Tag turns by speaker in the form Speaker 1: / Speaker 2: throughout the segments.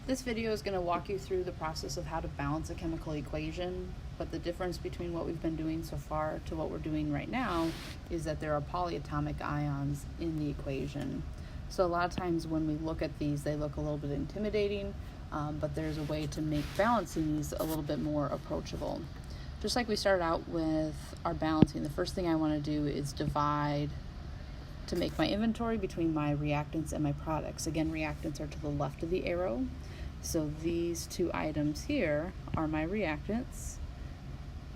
Speaker 1: This video is going to walk you through the process of how to balance a chemical equation, but the difference between what we've been doing so far to what we're doing right now is that there are polyatomic ions in the equation. So a lot of times when we look at these, they look a little bit intimidating, but there's a way to make balancing these a little bit more approachable. Just like we started out with our balancing, the first thing I want to do is divide to make my inventory between my reactants and my products. Again, reactants are to the left of the arrow. So these two items here are my reactants.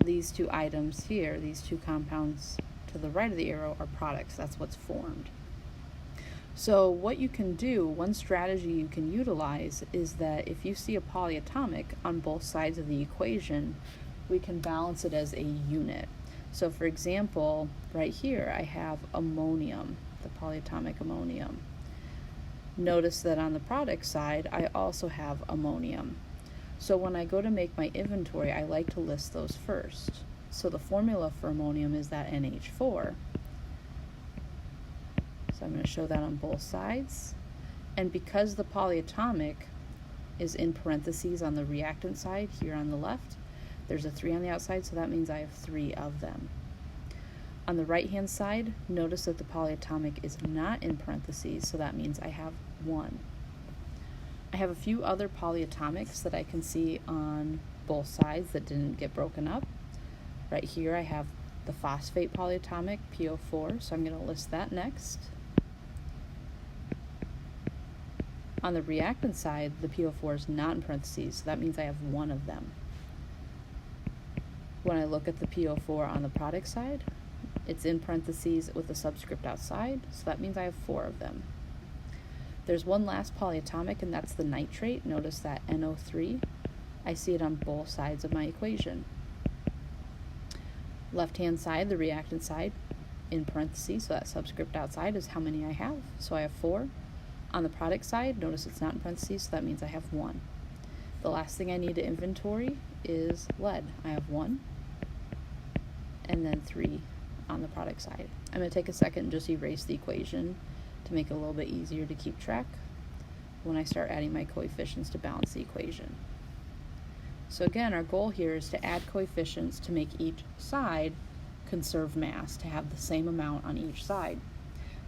Speaker 1: These two items here, these two compounds to the right of the arrow, are products. That's what's formed. So what you can do, one strategy you can utilize, is that if you see a polyatomic on both sides of the equation, we can balance it as a unit. So for example, right here I have ammonium, the polyatomic ammonium. Notice that on the product side, I also have ammonium. So when I go to make my inventory, I like to list those first. So the formula for ammonium is that NH4. So I'm going to show that on both sides. And because the polyatomic is in parentheses on the reactant side, here on the left, there's a 3 on the outside, so that means I have 3 of them. On the right-hand side, notice that the polyatomic is not in parentheses, so that means I have 1. I have a few other polyatomics that I can see on both sides that didn't get broken up. Right here I have the phosphate polyatomic, PO4, so I'm going to list that next. On the reactant side, the PO4 is not in parentheses, so that means I have 1 of them. When I look at the PO4 on the product side, it's in parentheses with a subscript outside, so that means I have 4 of them. There's one last polyatomic, and that's the nitrate. Notice that NO3. I see it on both sides of my equation. Left-hand side, the reactant side, in parentheses, so that subscript outside is how many I have. So I have 4. On the product side, notice it's not in parentheses, so that means I have 1. The last thing I need to inventory is lead. I have 1, and then 3 on the product side. I'm going to take a second and just erase the equation to make it a little bit easier to keep track when I start adding my coefficients to balance the equation. So again, our goal here is to add coefficients to make each side conserve mass, to have the same amount on each side.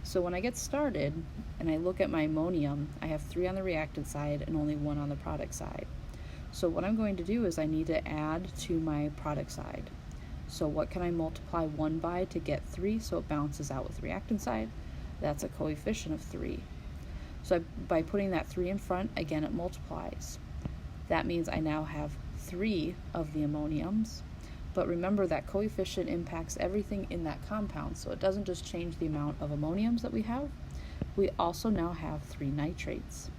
Speaker 1: So when I get started and I look at my ammonium, I have 3 on the reactant side and only 1 on the product side. So what I'm going to do is I need to add to my product side. So what can I multiply 1 by to get 3 so it balances out with the reactant side? That's a coefficient of 3. So by putting that 3 in front, again it multiplies. That means I now have 3 of the ammoniums. But remember that coefficient impacts everything in that compound, so it doesn't just change the amount of ammoniums that we have. We also now have 3 nitrates.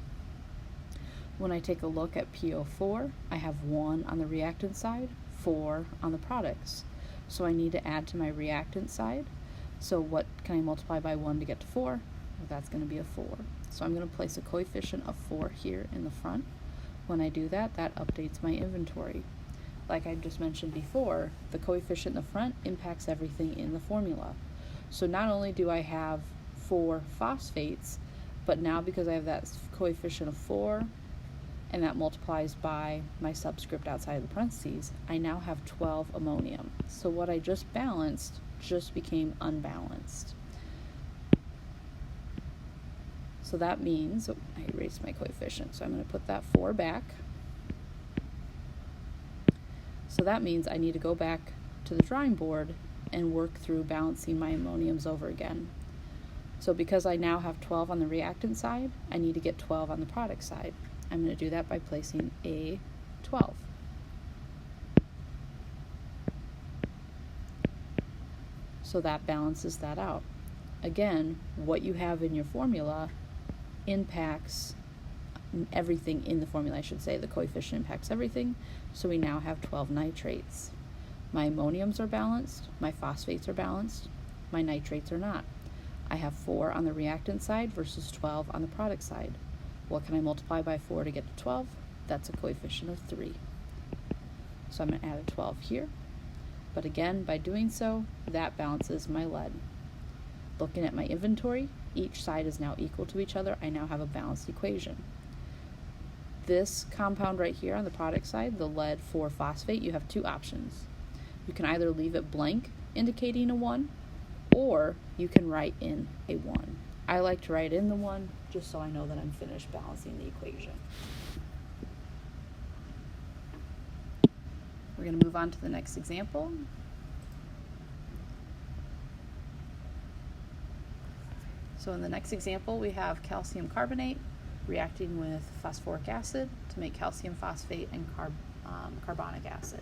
Speaker 1: When I take a look at PO4, I have 1 on the reactant side, 4 on the products. So I need to add to my reactant side. So what can I multiply by 1 to get to 4? Well, that's going to be a 4. So I'm going to place a coefficient of 4 here in the front. When I do that, that updates my inventory. Like I just mentioned before, the coefficient in the front impacts everything in the formula. So not only do I have 4 phosphates, but now because I have that coefficient of 4, and that multiplies by my subscript outside the parentheses, I now have 12 ammonium. So what I just balanced just became unbalanced. So that means, I erased my coefficient, so I'm going to put that 4 back. So that means I need to go back to the drawing board and work through balancing my ammoniums over again. So because I now have 12 on the reactant side, I need to get 12 on the product side. I'm going to do that by placing a 12. So that balances that out. Again, what you have in your formula impacts everything in the formula, I should say. The coefficient impacts everything, so we now have 12 nitrates. My ammoniums are balanced, my phosphates are balanced, my nitrates are not. I have 4 on the reactant side versus 12 on the product side. What can I multiply by 4 to get to 12? That's a coefficient of 3. So I'm going to add a 12 here. But again, by doing so, that balances my lead. Looking at my inventory, each side is now equal to each other. I now have a balanced equation. This compound right here on the product side, the lead 4-phosphate, you have two options. You can either leave it blank, indicating a 1, or you can write in a 1. I like to write in the 1 just so I know that I'm finished balancing the equation. We're going to move on to the next example. So in the next example, we have calcium carbonate reacting with phosphoric acid to make calcium phosphate and carbonic acid.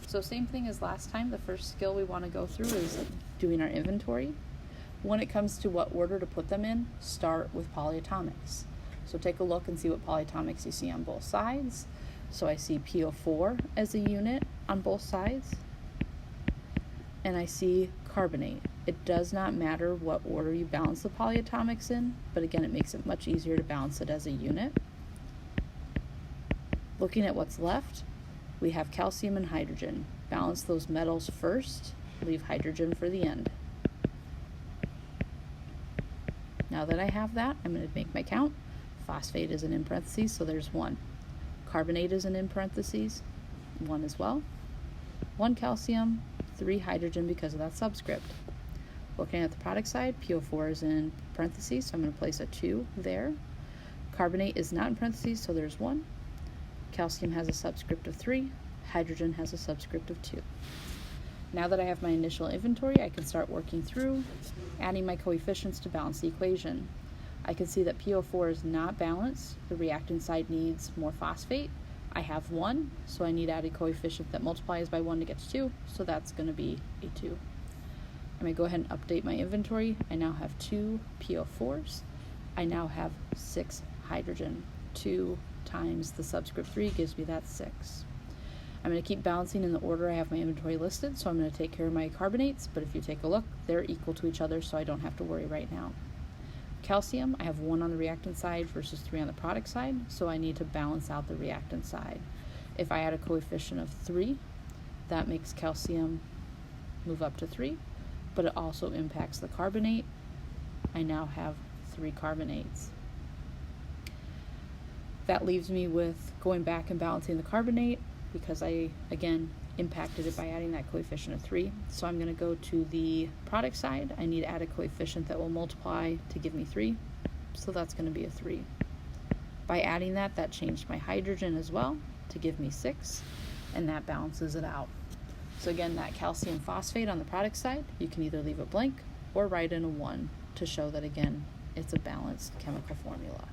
Speaker 1: So same thing as last time, the first skill we want to go through is doing our inventory. When it comes to what order to put them in, start with polyatomics. So take a look and see what polyatomics you see on both sides. So I see PO4 as a unit on both sides, and I see carbonate. It does not matter what order you balance the polyatomics in, but again, it makes it much easier to balance it as a unit. Looking at what's left, we have calcium and hydrogen. Balance those metals first, leave hydrogen for the end. Now that I have that, I'm going to make my count. Phosphate isn't in parentheses, so there's 1. Carbonate isn't in parentheses, 1 as well. 1 calcium, 3 hydrogen because of that subscript. Looking at the product side, PO4 is in parentheses, so I'm going to place a 2 there. Carbonate is not in parentheses, so there's 1. Calcium has a subscript of 3. Hydrogen has a subscript of 2. Now that I have my initial inventory, I can start working through adding my coefficients to balance the equation. I can see that PO4 is not balanced. The reactant side needs more phosphate. I have 1, so I need to add a coefficient that multiplies by 1 to get to 2, so that's going to be a 2. I'm going to go ahead and update my inventory. I now have 2 PO4s. I now have 6 hydrogen. 2 times the subscript 3 gives me that 6. I'm going to keep balancing in the order I have my inventory listed, so I'm going to take care of my carbonates, but if you take a look, they're equal to each other, so I don't have to worry right now. Calcium, I have 1 on the reactant side versus 3 on the product side, so I need to balance out the reactant side. If I add a coefficient of 3, that makes calcium move up to 3, but it also impacts the carbonate. I now have 3 carbonates. That leaves me with going back and balancing the carbonate because I, again, impacted it by adding that coefficient of 3. So I'm going to go to the product side. I need to add a coefficient that will multiply to give me 3. So that's going to be a 3. By adding that, that changed my hydrogen as well to give me 6, and that balances it out. So again, that calcium phosphate on the product side, you can either leave it blank or write in a 1 to show that, again, it's a balanced chemical formula.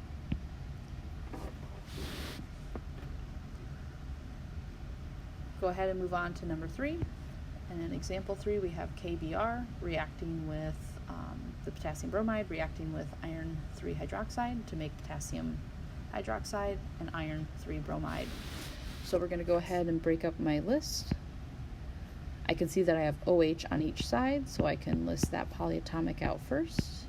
Speaker 1: Go ahead and move on to number 3. And in example 3, we have KBr reacting with the potassium bromide, reacting with iron 3 hydroxide to make potassium hydroxide and iron 3 bromide. So we're going to go ahead and break up my list. I can see that I have OH on each side, so I can list that polyatomic out first.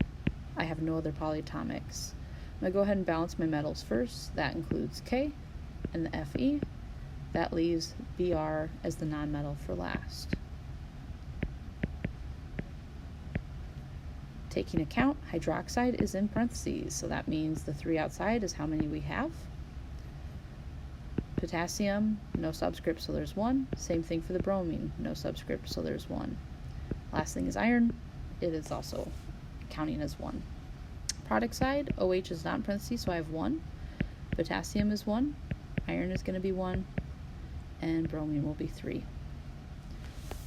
Speaker 1: I have no other polyatomics. I'm going to go ahead and balance my metals first. That includes K and the Fe. That leaves Br as the nonmetal for last. Taking account, hydroxide is in parentheses, so that means the 3 outside is how many we have. Potassium, no subscript, so there's 1. Same thing for the bromine, no subscript, so there's 1. Last thing is iron. It is also counting as 1. Product side, OH is not in parentheses, so I have 1. Potassium is 1. Iron is going to be 1. And bromine will be 3.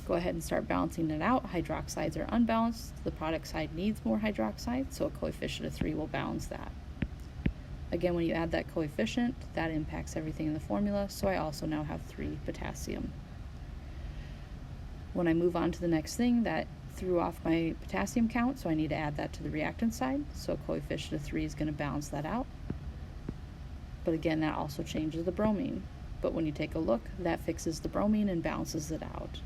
Speaker 1: Go ahead and start balancing it out. Hydroxides are unbalanced. The product side needs more hydroxide, so a coefficient of 3 will balance that. Again, when you add that coefficient, that impacts everything in the formula, so I also now have 3 potassium. When I move on to the next thing, that threw off my potassium count, so I need to add that to the reactant side, so a coefficient of 3 is going to balance that out. But again, that also changes the bromine. But when you take a look, that fixes the bromine and balances it out.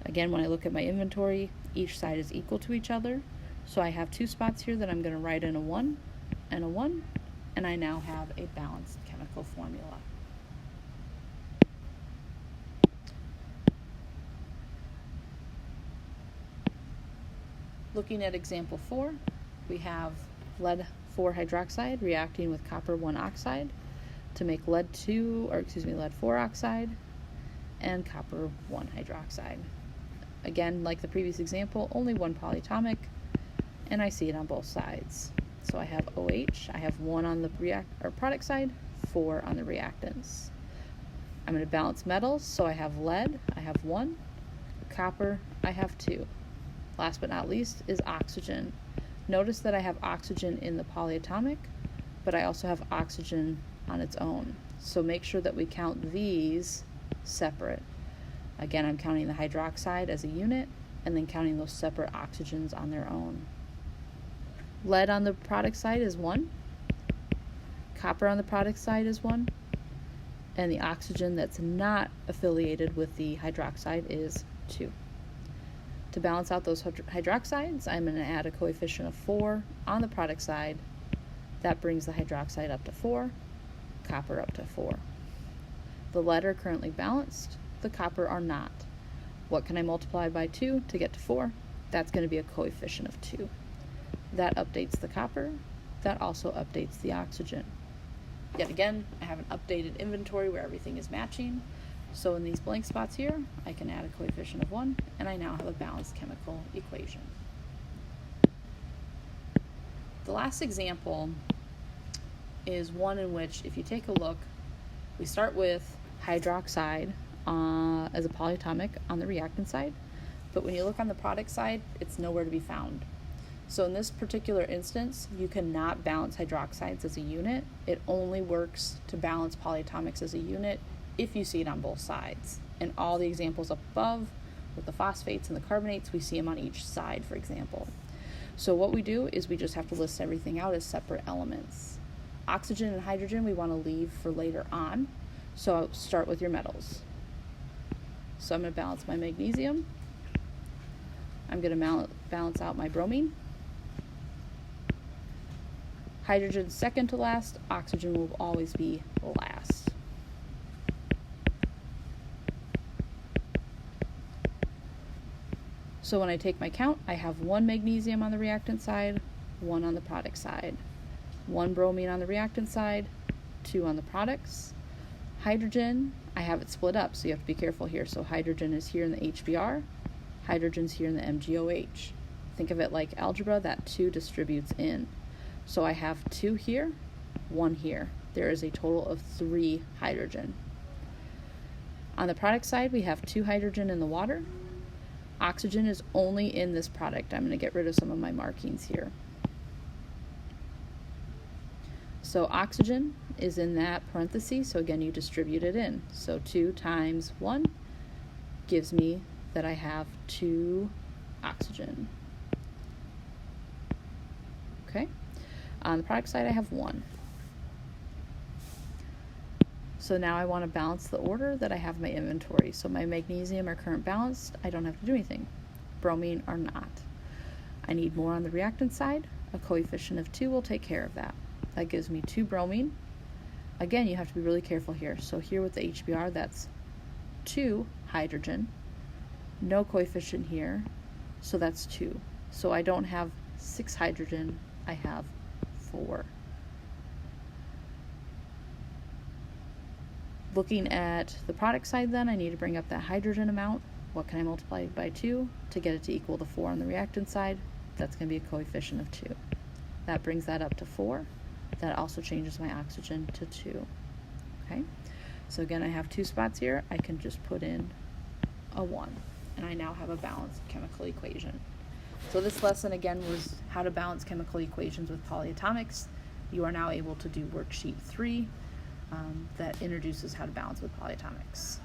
Speaker 1: Again, when I look at my inventory, each side is equal to each other. So I have 2 spots here that I'm going to write in a 1 and a 1, and I now have a balanced chemical formula. Looking at example 4, we have lead 4 hydroxide reacting with copper 1 oxide to make lead 4 oxide and copper 1 hydroxide. Again, like the previous example, only one polyatomic, and I see it on both sides. So I have OH, I have 1 on the product side, 4 on the reactants. I'm going to balance metals, so I have lead, I have 1, copper, I have 2. Last but not least is oxygen. Notice that I have oxygen in the polyatomic, but I also have oxygen on its own. So make sure that we count these separate. Again, I'm counting the hydroxide as a unit and then counting those separate oxygens on their own. Lead on the product side is 1. Copper on the product side is 1. And the oxygen that's not affiliated with the hydroxide is 2. To balance out those hydroxides, I'm going to add a coefficient of 4 on the product side. That brings the hydroxide up to 4, copper up to 4. The lead are currently balanced, the copper are not. What can I multiply by 2 to get to 4? That's going to be a coefficient of 2. That updates the copper, that also updates the oxygen. Yet again, I have an updated inventory where everything is matching. So in these blank spots here, I can add a coefficient of 1, and I now have a balanced chemical equation. The last example is one in which, if you take a look, we start with hydroxide as a polyatomic on the reactant side, but when you look on the product side, it's nowhere to be found. So in this particular instance, you cannot balance hydroxides as a unit. It only works to balance polyatomics as a unit if you see it on both sides. In all the examples up above, with the phosphates and the carbonates, we see them on each side, for example. So what we do is we just have to list everything out as separate elements. Oxygen and hydrogen we want to leave for later on. So I'll start with your metals. So I'm going to balance my magnesium. I'm going to balance out my bromine. Hydrogen second to last, oxygen will always be last. So when I take my count, I have 1 magnesium on the reactant side, 1 on the product side. 1 bromine on the reactant side, 2 on the products. Hydrogen, I have it split up, so you have to be careful here. So hydrogen is here in the HBr, hydrogen's here in the MgOH. Think of it like algebra, that 2 distributes in. So I have 2 here, 1 here. There is a total of 3 hydrogen. On the product side, we have 2 hydrogen in the water. Oxygen is only in this product. I'm going to get rid of some of my markings here. So oxygen is in that parenthesis, so again you distribute it in. So 2 times 1 gives me that I have 2 oxygen. Okay, on the product side I have 1. So now I want to balance the order that I have my inventory. So my magnesium are current balanced, I don't have to do anything. Bromine are not. I need more on the reactant side. A coefficient of 2 will take care of that. That gives me 2 bromine. Again, you have to be really careful here. So here with the HBr, that's 2 hydrogen. No coefficient here, so that's 2. So I don't have 6 hydrogen, I have 4. Looking at the product side then, I need to bring up that hydrogen amount. What can I multiply by 2 to get it to equal the 4 on the reactant side? That's going to be a coefficient of 2. That brings that up to 4. That also changes my oxygen to 2. Okay, so again, I have 2 spots here. I can just put in a 1, and I now have a balanced chemical equation. So this lesson again was how to balance chemical equations with polyatomics. You are now able to do worksheet 3 that introduces how to balance with polyatomics.